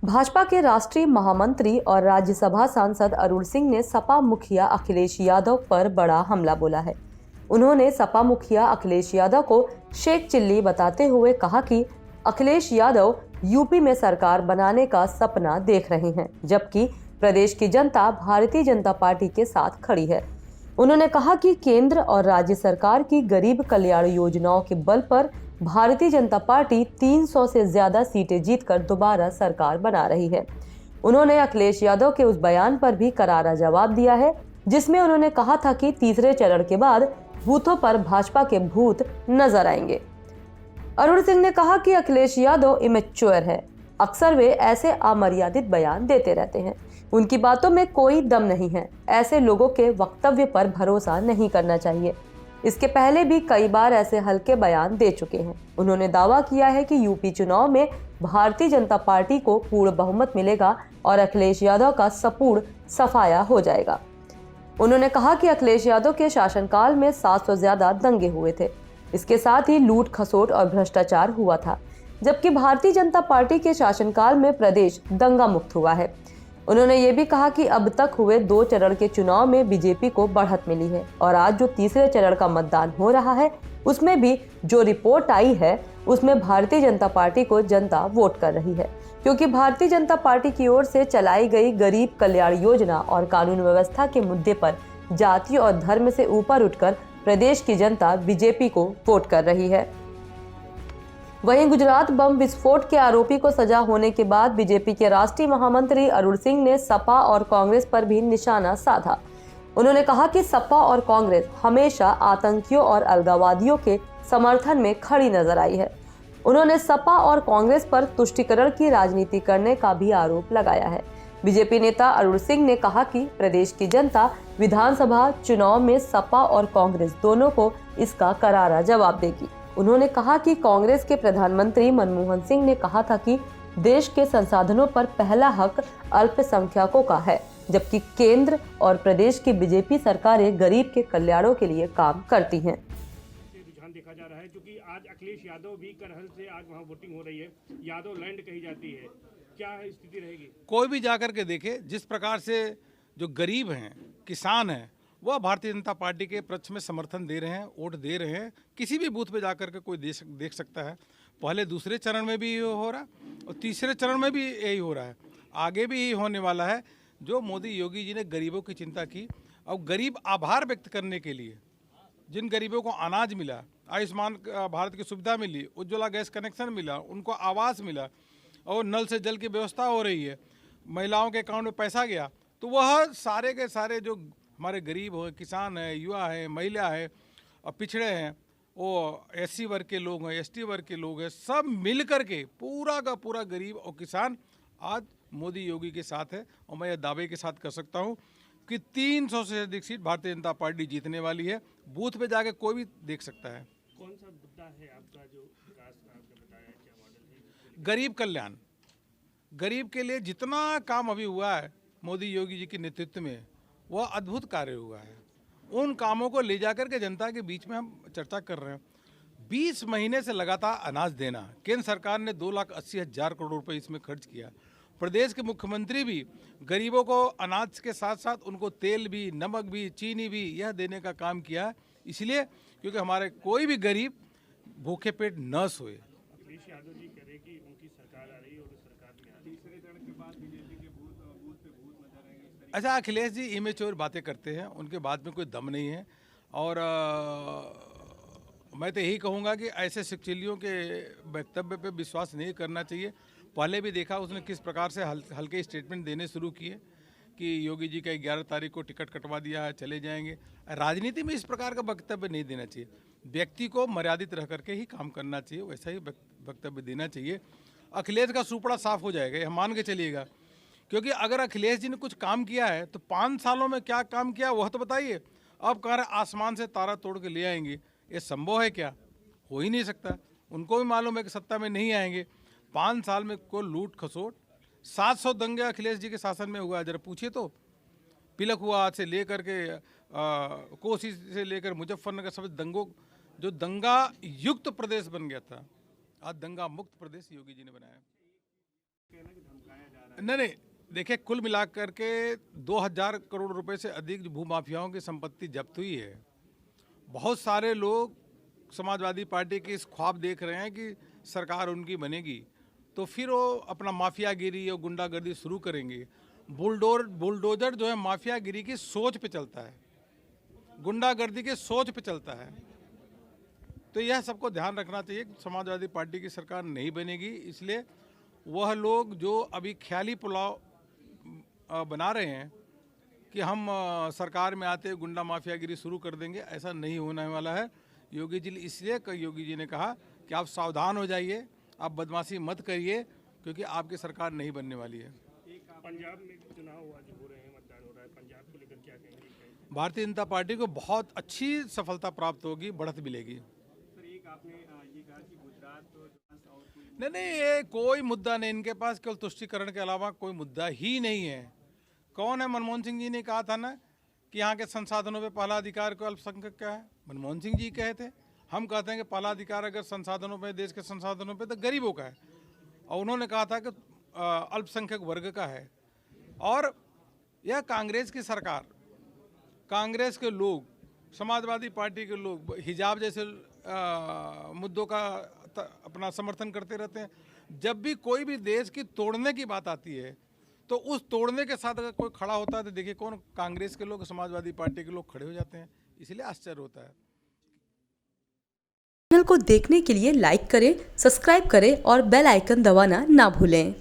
भाजपा के राष्ट्रीय महामंत्री और राज्यसभा सांसद अरुण सिंह ने सपा मुखिया अखिलेश यादव पर बड़ा हमला बोला है। उन्होंने सपा मुखिया अखिलेश यादव को शेख चिल्ली बताते हुए कहा कि अखिलेश यादव यूपी में सरकार बनाने का सपना देख रहे हैं, जबकि प्रदेश की जनता भारतीय जनता पार्टी के साथ खड़ी है। उन्होंने कहा कि केंद्र और राज्य सरकार की गरीब कल्याण योजनाओं के बल पर भारतीय जनता पार्टी 300 से ज्यादा सीटें जीतकर दोबारा सरकार बना रही है। उन्होंने अखिलेश यादव के उस बयान पर भी करारा जवाब दिया है, जिसमें उन्होंने कहा था कि तीसरे चरण के बाद बूथों पर भाजपा के भूत नजर आएंगे। अरुण सिंह ने कहा कि अखिलेश यादव इमेच्योर है। अक्सर वे ऐसे अमर्यादित बयान देते रहते हैं। उनकी बातों में कोई दम नहीं है। ऐसे लोगों के वक्तव्य पर भरोसा नहीं करना चाहिए। इसके पहले भी कई बार ऐसे हल्के बयान दे चुके हैं। उन्होंने दावा किया है कि यूपी चुनाव में भारतीय जनता पार्टी को पूर्ण बहुमत मिलेगा और अखिलेश यादव का संपूर्ण सफाया हो जाएगा। उन्होंने कहा कि अखिलेश यादव के शासनकाल में 700 से ज्यादा दंगे हुए थे। इसके साथ ही लूट खसोट और भ्रष्टाचार हुआ था, जबकि भारतीय जनता पार्टी के शासनकाल में प्रदेश दंगा मुक्त हुआ है। उन्होंने ये भी कहा कि अब तक हुए 2 चरण के चुनाव में बीजेपी को बढ़त मिली है और आज जो तीसरे चरण का मतदान हो रहा है उसमें भी जो रिपोर्ट आई है उसमें भारतीय जनता पार्टी को जनता वोट कर रही है, क्योंकि भारतीय जनता पार्टी की ओर से चलाई गई गरीब कल्याण योजना और कानून व्यवस्था के मुद्दे पर जाति और धर्म से ऊपर उठकर प्रदेश की जनता बीजेपी को वोट कर रही है। वहीं गुजरात बम विस्फोट के आरोपी को सजा होने के बाद बीजेपी के राष्ट्रीय महामंत्री अरुण सिंह ने सपा और कांग्रेस पर भी निशाना साधा। उन्होंने कहा कि सपा और कांग्रेस हमेशा आतंकियों और अलगाववादियों के समर्थन में खड़ी नजर आई है। उन्होंने सपा और कांग्रेस पर तुष्टीकरण की राजनीति करने का भी आरोप लगाया है। बीजेपी नेता अरुण सिंह ने कहा कि प्रदेश की जनता विधानसभा चुनाव में सपा और कांग्रेस दोनों को इसका करारा जवाब देगी। उन्होंने कहा कि कांग्रेस के प्रधानमंत्री मनमोहन सिंह ने कहा था कि देश के संसाधनों पर पहला हक अल्पसंख्यकों का है, जबकि केंद्र और प्रदेश की बीजेपी सरकारें गरीब के कल्याणों के लिए काम करती हैं। रुझान देखा जा रहा है, क्योंकि आज अखिलेश यादव भी करहल से आज वहां वोटिंग हो रही है। यादव लैंड कही जाती है, क्या स्थिति रहेगी? कोई भी जाकर के देखे, जिस प्रकार से जो गरीब हैं, किसान हैं, वह भारतीय जनता पार्टी के पक्ष में समर्थन दे रहे हैं, वोट दे रहे हैं। किसी भी बूथ पे जाकर के कोई देख सकता है। पहले दूसरे चरण में भी ये हो रहा है और तीसरे चरण में भी यही हो रहा है, आगे भी यही होने वाला है। जो मोदी योगी जी ने गरीबों की चिंता की और गरीब आभार व्यक्त करने के लिए, जिन गरीबों को अनाज मिला, आयुष्मान भारत की सुविधा मिली, उज्ज्वला गैस कनेक्शन मिला, उनको आवास मिला और नल से जल की व्यवस्था हो रही है, महिलाओं के अकाउंट में पैसा गया, तो वह सारे के सारे जो हमारे गरीब हो, किसान हैं, युवा हैं, महिला है और पिछड़े हैं, वो एससी वर्ग के लोग हैं, एसटी वर्ग के लोग हैं, सब मिल कर के पूरा का पूरा गरीब और किसान आज मोदी योगी के साथ है। और मैं ये दावे के साथ कर सकता हूँ कि 300 से अधिक सीट भारतीय जनता पार्टी जीतने वाली है। बूथ पे जाके कोई भी देख सकता है। कौन सा मुद्दा है आपका जो विकास का आपने बताया, क्या मॉडल है? गरीब कल्याण, गरीब के लिए जितना काम अभी हुआ है मोदी योगी जी के नेतृत्व में, वह अद्भुत कार्य हुआ है। उन कामों को ले जाकर के जनता के बीच में हम चर्चा कर रहे हैं। 20 महीने से लगातार अनाज देना, केंद्र सरकार ने 2,80,000 करोड़ रुपए इसमें खर्च किया। प्रदेश के मुख्यमंत्री भी गरीबों को अनाज के साथ साथ उनको तेल भी, नमक भी, चीनी भी यह देने का काम किया है, इसलिए क्योंकि हमारे कोई भी गरीब भूखे पेट न सोए। अखिलेश यादव जी कह रहे कि उनकी सरकार आ रही है और सरकार में आ रही है, तीसरे चरण के बाद बीजेपी के बूथ पे भूत नजर आएंगे। अच्छा, अखिलेश जी इमेच्योर बातें करते हैं, उनके बात में कोई दम नहीं है। और मैं तो यही कहूँगा कि ऐसे शिक्षिलियों के वक्तव्य पे विश्वास नहीं करना चाहिए। पहले भी देखा उसने किस प्रकार से हल्के स्टेटमेंट देने शुरू किए कि योगी जी का 11 तारीख को टिकट कटवा दिया है, चले जाएंगे। राजनीति में इस प्रकार का वक्तव्य नहीं देना चाहिए। व्यक्ति को मर्यादित रह करके ही काम करना चाहिए, वैसा ही वक्तव्य देना चाहिए। अखिलेश का सुपड़ा साफ हो जाएगा, यह मान के चलिएगा। क्योंकि अगर अखिलेश जी ने कुछ काम किया है तो 5 सालों में क्या काम किया वह तो बताइए। अब कह रहे आसमान से तारा तोड़ के ले आएंगे, ये संभव है क्या? हो ही नहीं सकता। उनको भी मालूम है कि सत्ता में नहीं आएंगे। 5 साल में कोई लूट खसोट, 700 दंगे अखिलेश जी के शासन में हुआ है। जरा पूछिए तो, पिलक हुआ से लेकर के कोसी से लेकर मुजफ्फरनगर, सब दंगों, जो दंगा युक्त प्रदेश बन गया था, आज दंगा मुक्त प्रदेश योगी जी ने बनाया। कहना कि धमकाया जा नहीं, देखिए कुल मिलाकर के 2000 करोड़ रुपए से अधिक भूमाफियाओं की संपत्ति जब्त हुई है। बहुत सारे लोग समाजवादी पार्टी की इस ख्वाब देख रहे हैं कि सरकार उनकी बनेगी तो फिर वो अपना माफियागिरी और गुंडागर्दी शुरू करेंगे। बुलडोजर जो है माफियागिरी की सोच पे चलता है, गुंडागर्दी की सोच पे चलता है। तो यह सबको ध्यान रखना चाहिए कि समाजवादी पार्टी की सरकार नहीं बनेगी, इसलिए वह लोग जो अभी ख्याली पुलाव बना रहे हैं कि हम सरकार में आते गुंडा माफियागिरी शुरू कर देंगे, ऐसा नहीं होने वाला है। योगी जी ने कहा कि आप सावधान हो जाइए, आप बदमाशी मत करिए, क्योंकि आपकी सरकार नहीं बनने वाली है। पंजाब में चुनाव हो रहे हैं, मतदान हो रहा है, पंजाब को लेकर क्या कहेंगे? भारतीय जनता पार्टी को बहुत अच्छी सफलता प्राप्त होगी, बढ़त मिलेगी। सर, एक आपने ये कहा कि गुजरात और नहीं, ये कोई मुद्दा नहीं इनके पास, केवल तुष्टीकरण के अलावा कोई मुद्दा ही नहीं है। कौन है? मनमोहन सिंह जी ने कहा था ना कि यहाँ के संसाधनों पे पहला अधिकार को अल्पसंख्यक का है। मनमोहन सिंह जी कहे थे, हम कहते हैं कि पहला अधिकार अगर संसाधनों पे, देश के संसाधनों पे, तो गरीबों का है। और उन्होंने कहा था कि अल्पसंख्यक वर्ग का है। और यह कांग्रेस की सरकार, कांग्रेस के लोग, समाजवादी पार्टी के लोग हिजाब जैसे मुद्दों का अपना समर्थन करते रहते हैं। जब भी कोई भी देश की तोड़ने की बात आती है तो उस तोड़ने के साथ अगर कोई खड़ा होता है तो देखिए कौन, कांग्रेस के लोग, समाजवादी पार्टी के लोग खड़े हो जाते हैं। इसलिए आश्चर्य होता है। चैनल को देखने के लिए लाइक करें, सब्सक्राइब करें और बेल आइकन दबाना ना भूलें।